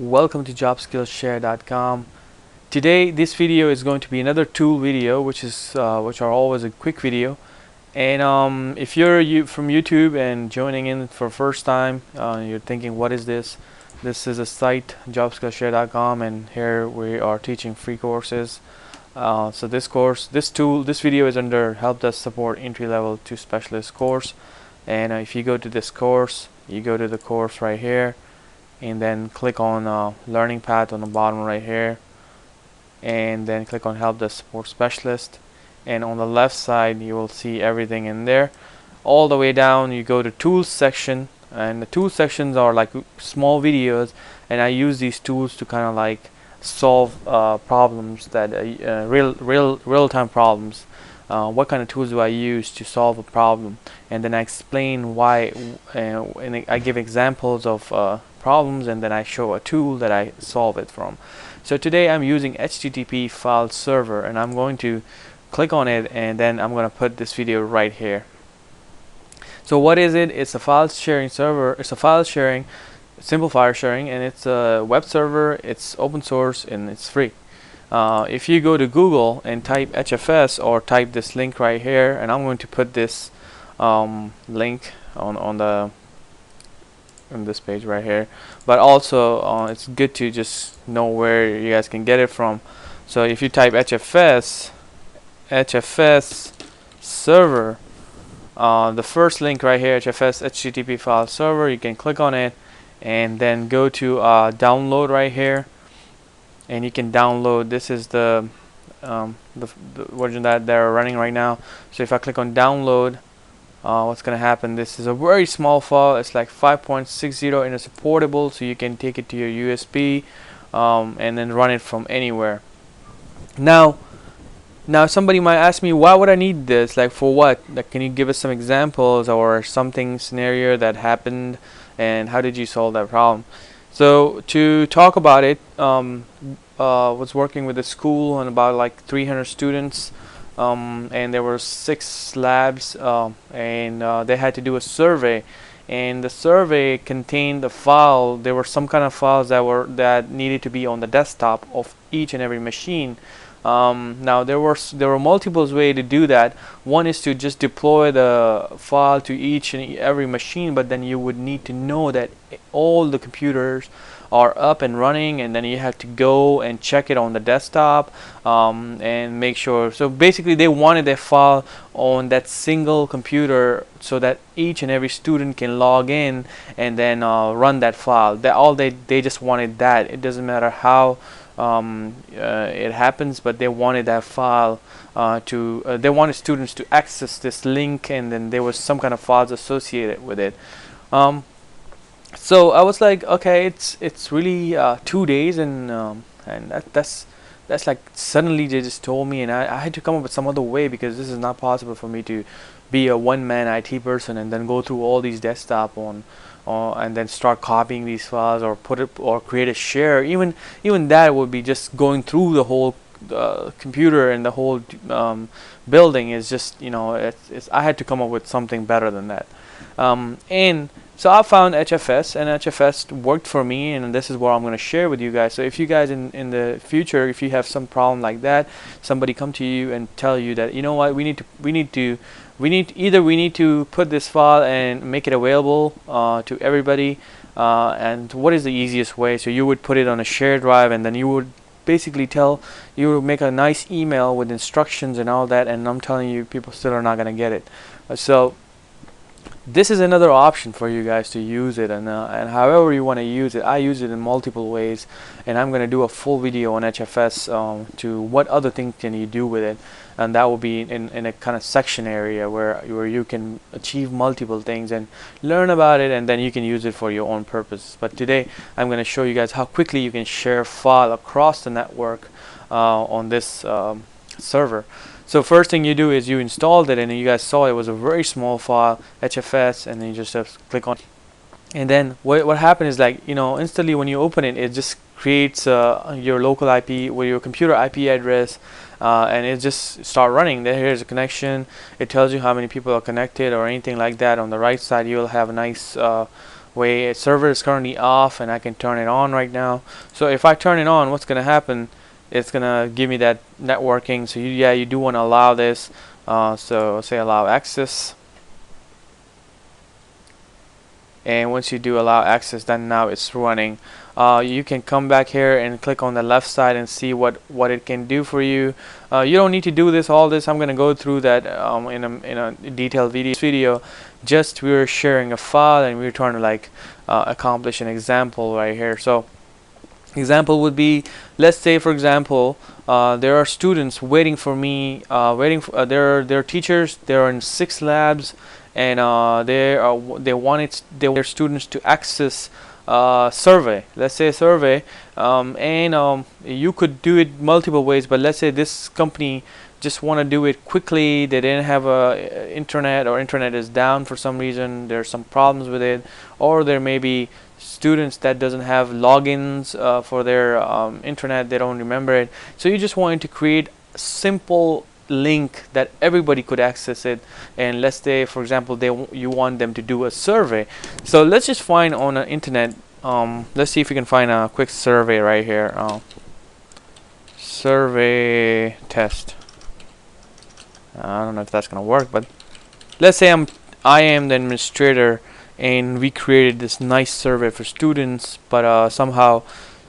Welcome to jobskillshare.com. Today this video is going to be another tool video, which are always a quick video. And if you're from YouTube and joining in for first time, you're thinking, what is this? This is a site, jobskillshare.com, and here we are teaching free courses. So this video is under Help Desk Support Entry Level to Specialist course. And if you go to this course, you go to the course right here, and then click on Learning Path on the bottom right here, and then click on Help Desk Support Specialist. And on the left side, you will see everything in there. All the way down, you go to Tools section, and the Tools sections are like small videos, and I use these tools to kind of like solve problems that real-time problems. What kind of tools do I use to solve a problem, and then I explain why, and I give examples of problems, and then I show a tool that I solve it from. So today I'm using HTTP file server, and I'm going to click on it, and then I'm going to put this video right here. So what is it? It's a file sharing server. It's a file sharing, simple file sharing, and it's a web server. It's open source and it's free. If you go to Google and type HFS, or type this link right here, and I'm going to put this link on this page right here, but also it's good to just know where you guys can get it from. So if you type HFS server, the first link right here, HFS HTTP file server, you can click on it and then go to download right here, and you can download. This is the version that they're running right now. So if I click on download, what's gonna happen, this is a very small file. It's like 5.60 and it's portable, so you can take it to your USB and then run it from anywhere. Now somebody might ask me, why would I need this? Like, for what? Like, can you give us some examples or something scenario that happened, and how did you solve that problem? So to talk about it, was working with a school and about like 300 students, and there were 6 labs, and they had to do a survey, and the survey contained a file. There were some kind of files that needed to be on the desktop of each and every machine. Now there were multiple ways to do that. One is to just deploy the file to each and every machine, but then you would need to know that all the computers are up and running, and then you have to go and check it on the desktop and make sure. So basically they wanted a file on that single computer so that each and every student can log in and then run that file. They just wanted that. It doesn't matter how it happens, but they wanted that file they wanted students to access this link, and then there was some kind of files associated with it. So I was like, okay, it's really 2 days, and that's like, suddenly they just told me, and I had to come up with some other way, because this is not possible for me to be a one-man IT person and then go through all these desktop and then start copying these files, or create a share. Even that would be just going through the whole computer and the whole building. Is just, I had to come up with something better than that. And so I found HFS, and HFS worked for me, and this is what I'm going to share with you guys. So if you guys in the future, if you have some problem like that, somebody come to you and tell you that, you know what, we need to put this file and make it available to everybody, and what is the easiest way? So you would put it on a shared drive, and then you would basically make a nice email with instructions and all that, and I'm telling you, people still are not going to get it. So this is another option for you guys to use it, and however you want to use it. I use it in multiple ways, and I'm going to do a full video on HFS to what other things can you do with it, and that will be in a kind of section area where you can achieve multiple things and learn about it, and then you can use it for your own purposes. But today I'm going to show you guys how quickly you can share a file across the network on this server. So first thing you do is you installed it, and you guys saw it was a very small file, HFS, and then you just have to click on it. And then what happened is, like, instantly when you open it, it just creates your local IP with your computer IP address, and it just start running. Here's a connection. It tells you how many people are connected or anything like that. On the right side, you'll have a nice way. Server is currently off and I can turn it on right now. So if I turn it on, what's gonna happen, it's gonna give me that networking. So yeah, you do want to allow this. So say allow access, and once you do allow access, then now it's running. You can come back here and click on the left side and see what it can do for you. You don't need to do all this. I'm gonna go through that in a detailed video. Just we're sharing a file and we're trying to like accomplish an example right here. So example would be, let's say for example, there are students waiting for me, waiting for their teachers. They're in 6 labs, and they wanted their students to access survey. Let's say a survey, and you could do it multiple ways. But let's say this company just want to do it quickly. They didn't have internet, or internet is down for some reason. There's some problems with it, or there may be students that doesn't have logins for their internet. They don't remember it. So you just wanted to create a simple link that everybody could access it. And let's say for example you want them to do a survey. So let's just find on the internet, let's see if we can find a quick survey right here. Survey test. I don't know if that's gonna work, but let's say I am the administrator and we created this nice survey for students, but somehow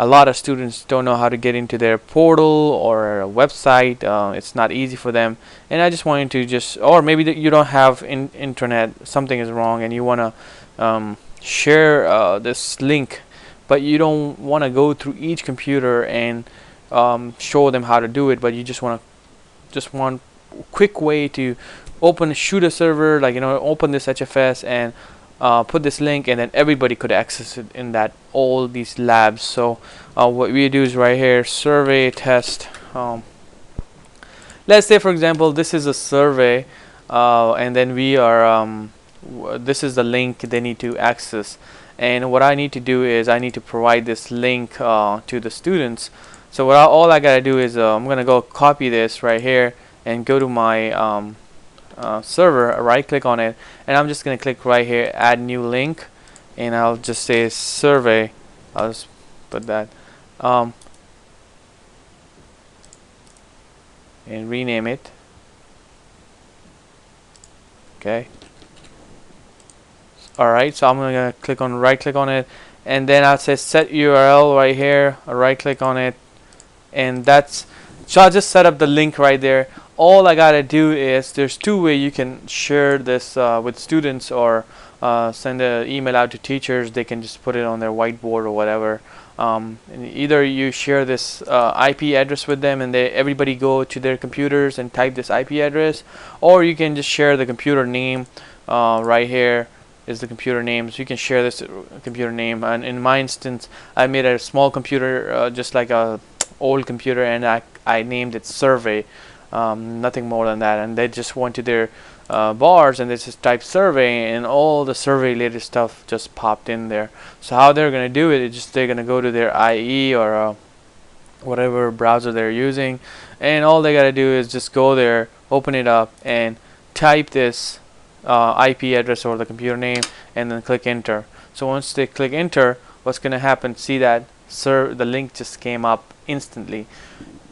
a lot of students don't know how to get into their portal or a website. It's not easy for them, and I just wanted to or maybe you don't have internet, something is wrong, and you want to share this link, but you don't want to go through each computer and show them how to do it, but you just want a quick way to shoot a server, like open this HFS and put this link, and then everybody could access it in all these labs. So what we do is right here, survey test. Let's say for example this is a survey, and then we are this is the link they need to access, and what I need to do is I need to provide this link to the students. So all I gotta do is I'm gonna go copy this right here and go to my server, right click on it, and I'm just gonna click right here, add new link, and I'll just say survey. I'll just put that and rename it. Okay, alright, so I'm gonna right click on it, and then I'll say set URL right here, right click on it, and so I'll just set up the link right there. All I gotta do is, there's 2 ways you can share this with students, or send an email out to teachers. They can just put it on their whiteboard or whatever. And either you share this IP address with them, and everybody go to their computers and type this IP address, or you can just share the computer name. Right here is the computer name, so you can share this computer name. And in my instance, I made a small computer, just like a old computer, and I named it survey. Nothing more than that, and they just went to their bars and they just type survey, and all the survey related stuff just popped in there. So how they're gonna do it is they're gonna go to their IE or whatever browser they're using, and all they gotta do is just go there, open it up, and type this IP address or the computer name, and then click enter. So once they click enter, what's gonna happen, see that the link just came up instantly.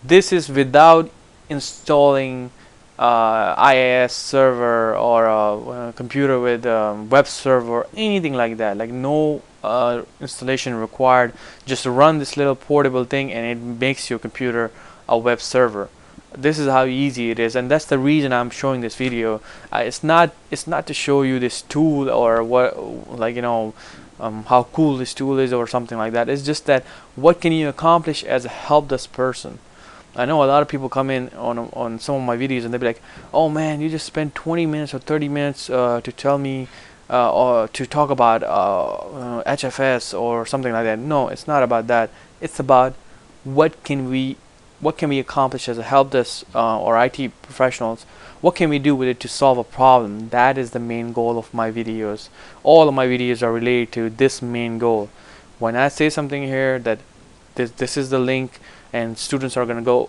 This is without installing IIS server or a computer with web server, anything like that. Like no installation required. Just run this little portable thing, and it makes your computer a web server. This is how easy it is, and that's the reason I'm showing this video. It's not to show you this tool or what, like how cool this tool is or something like that. It's just that what can you accomplish as a help desk person. I know a lot of people come in on some of my videos and they'll be like, oh man, you just spent 20 minutes or 30 minutes to tell me or to talk about HFS or something like that. No, it's not about that. It's about what can we accomplish as a help desk or IT professionals. What can we do with it to solve a problem? That is the main goal of my videos. All of my videos are related to this main goal. When I say something here that this is the link, and students are going to go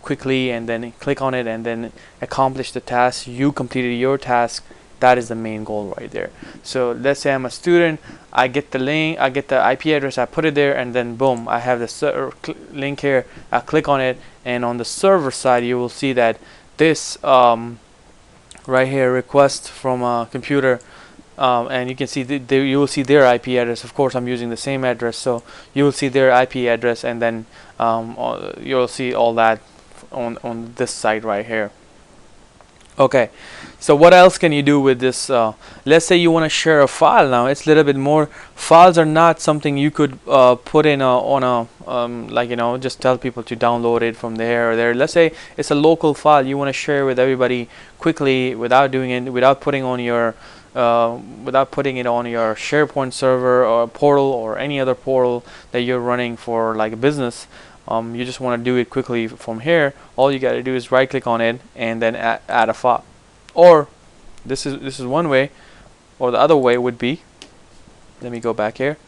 quickly and then click on it and then accomplish the task, you completed your task, That is the main goal right there. So let's say I'm a student, I get the link, I get the IP address, I put it there, and then boom, I have the link here. I click on it, and on the server side you will see that this right here, request from a computer, and you can see you will see their IP address. Of course I'm using the same address, so you will see their IP address, and then you'll see all that on this site right here. Okay, so what else can you do with this? Let's say you want to share a file. Now it's a little bit more. Files are not something you could put in on a like, you know, just tell people to download it from there or there. Let's say it's a local file you want to share with everybody quickly without doing it, without putting on your without putting it on your SharePoint server or portal or any other portal that you're running for like a business. You just want to do it quickly from here. All you got to do is right click on it and then add a file. Or this is one way, or the other way would be, let me go back here.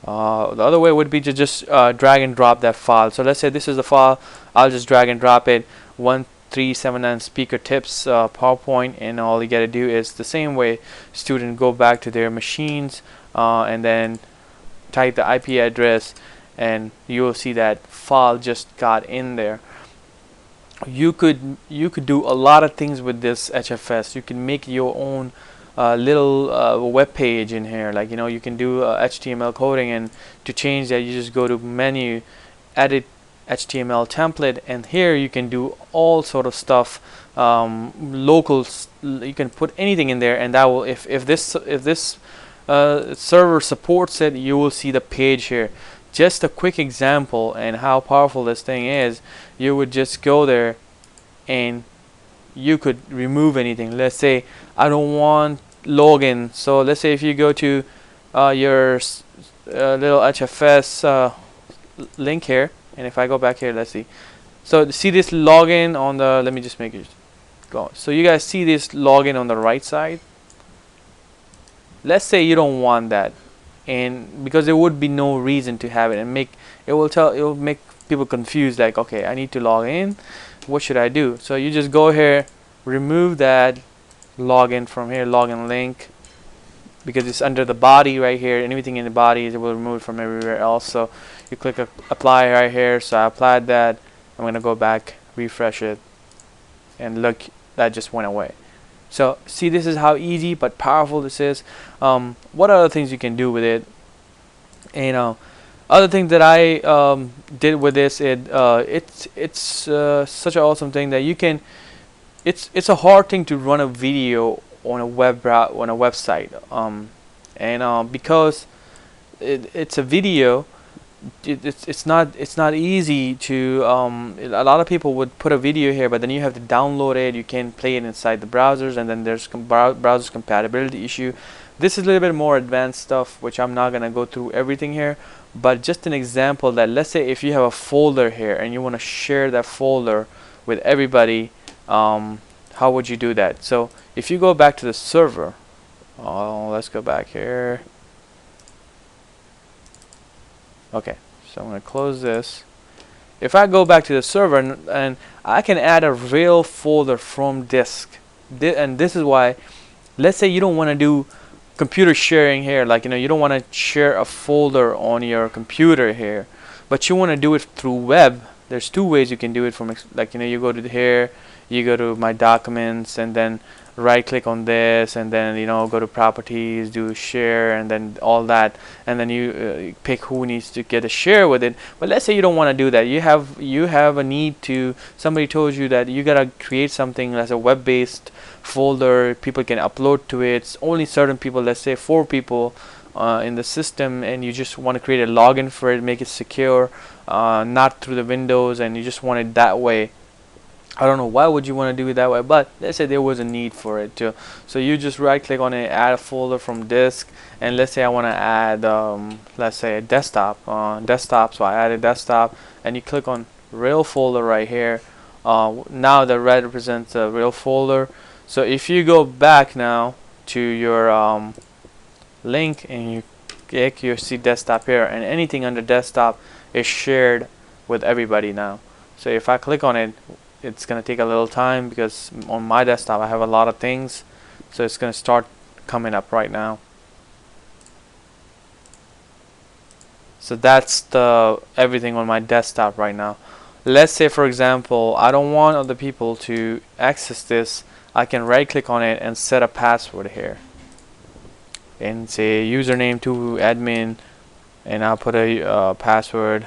The other way would be to just drag and drop that file. So let's say this is the file. I'll just drag and drop it. 1379 speaker tips PowerPoint, and all you got to do is the same way. Student go back to their machines and then type the IP address, and you will see that file just got in there. You could do a lot of things with this HFS. You can make your own little web page in here, like, you know, you can do HTML coding, and to change that you just go to menu, edit HTML template, and here you can do all sort of stuff, local. You can put anything in there, and that will, if this server supports it, you will see the page here. Just a quick example and how powerful this thing is. You would just go there and you could remove anything. Let's say I don't want login, so let's say if you go to your little HFS link here, and if I go back here, let's see, so see this login on the, let me just make it go, so you guys see this login on the right side. Let's say you don't want that, and because there would be no reason to have it, and it will make people confused, like, okay, I need to log in, what should I do? So you just go here, remove that login from here, login link, because it's under the body right here. Anything in the body, it will remove it from everywhere else. So you click apply right here. So I applied that. I'm gonna go back, refresh it, and look, that just went away. So see, this is how easy but powerful this is. What other things you can do with it? And other thing that I did with this, it's such an awesome thing that you can. It's a hard thing to run a video on a website, and because it's a video, it's not easy to a lot of people would put a video here, but then you have to download it. You can't play it inside the browsers, and then there's browsers compatibility issue. This is a little bit more advanced stuff, which I'm not gonna go through everything here, but just an example that, let's say if you have a folder here and you want to share that folder with everybody, how would you do that? So if you go back to the server, let's go back here. Okay, so I'm going to close this. If I go back to the server, and I can add a real folder from disk, and this is why, let's say you don't want to do computer sharing here, like, you know, you don't want to share a folder on your computer here, but you want to do it through web. There's two ways you can do it from, like, you know, you go to here, you go to my documents, and then right click on this, and then, you know, go to properties, do share, and then all that, and then you pick who needs to get a share with it. But let's say you don't want to do that. You have a need to, somebody told you that you gotta create something as a web-based folder, people can upload to it. It's only certain people, let's say 4 people in the system, and you just want to create a login for it, make it secure, not through the Windows, and you just want it that way. I don't know why would you want to do it that way, but let's say there was a need for it too. So you just right click on it, add a folder from disk, and let's say I want to add let's say a desktop, so I added desktop, and you click on real folder right here. Now the red represents a real folder. So if you go back now to your link and you click, you see desktop here, and anything under desktop is shared with everybody now. So if I click on it, it's gonna take a little time because on my desktop I have a lot of things So it's gonna start coming up right now. So that's the everything on my desktop right now. Let's say for example I don't want other people to access this. I can right click on it and set a password here and say username to admin, and I'll put a password.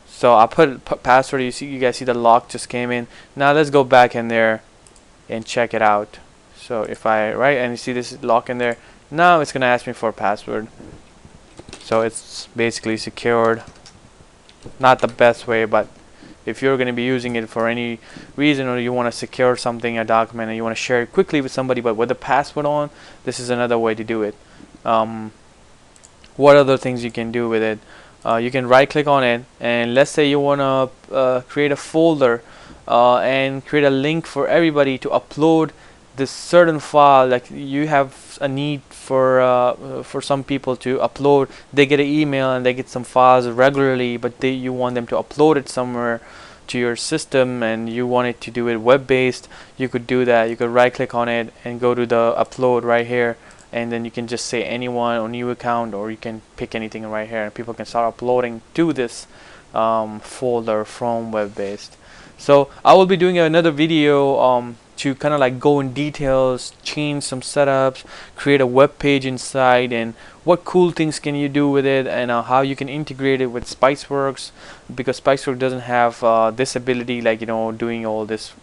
So I'll put password. You guys see the lock just came in. Now let's go back in there and check it out. So if I write and you see this lock in there, now it's gonna ask me for a password. So it's basically secured. Not the best way, but if you're going to be using it for any reason, or you want to secure something, a document, and you want to share it quickly with somebody but with a password on, this is another way to do it. What other things you can do with it? You can right click on it, and let's say you want to create a folder and create a link for everybody to upload this certain file. Like you have a need for some people to upload, they get an email and they get some files regularly, but you want them to upload it somewhere to your system, and you want it to do it web-based. You could do that. You could right click on it and go to the upload right here, and then you can just say anyone or new account, or you can pick anything right here, and people can start uploading to this folder from web-based. So I will be doing another video to kind of like go in details, change some setups, create a web page inside, and what cool things can you do with it, and how you can integrate it with Spiceworks, because Spiceworks doesn't have this ability, like, you know, doing all this.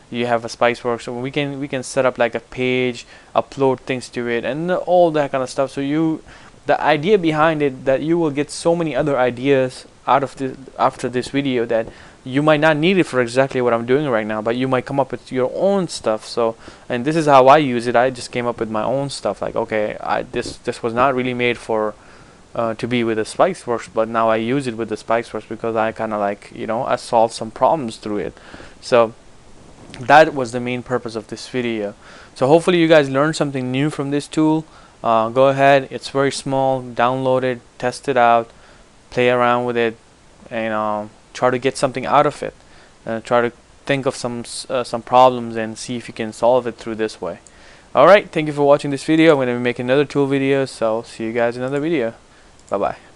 You have a Spiceworks, so we can set up like a page, upload things to it, and all that kind of stuff. So the idea behind it, that you will get so many other ideas out of this after this video, that you might not need it for exactly what I'm doing right now, but you might come up with your own stuff. So, and this is how I use it. I just came up with my own stuff. Like, okay, this was not really made for to be with the Spiceworks, but now I use it with the Spiceworks because I kind of like, you know, I solved some problems through it. So that was the main purpose of this video. So hopefully you guys learned something new from this tool. Go ahead, it's very small, download it, test it out, play around with it, and try to get something out of it. Try to think of some problems and see if you can solve it through this way. Alright, thank you for watching this video. I'm going to be making another tool video, so see you guys in another video. Bye bye.